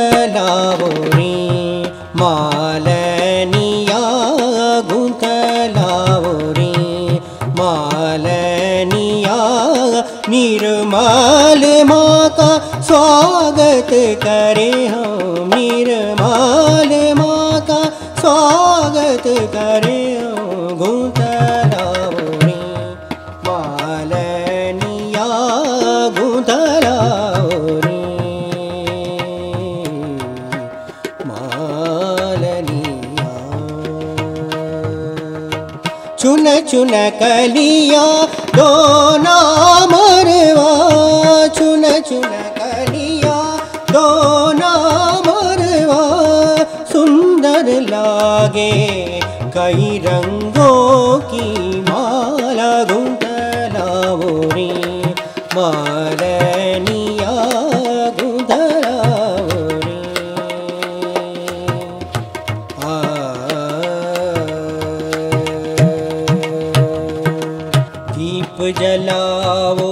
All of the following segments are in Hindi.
गुंतलावोरे मालनिया गुंतलावोरे मालनिया निर्मल माँ का स्वागत करे हम निर्मल माँ का स्वागत करे हम गुंतलावोरे मालनिया गुंतलावोरे चुन चुन कलिया दोना मरवा चुन चुन कलिया दोना मरवा सुंदर लागे कई रंगों की माला गुंतलावोरे मालनिया गुंतलावोरे दीप जलाओ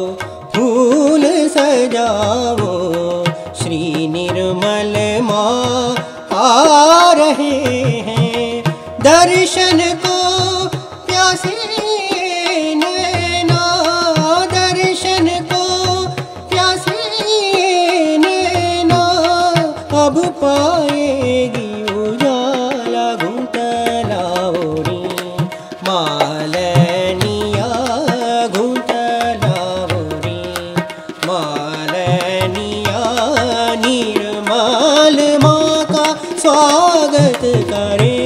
फूल सजाओ श्री निर्मल माँ आ रहे हैं दर्शन को प्यासे नैना दर्शन को प्यासे नैना अब पाएगी उजाला गुंतलावोरे मालनिया गुंतलावोरे मालनिया निर्मल माँ का स्वागत करे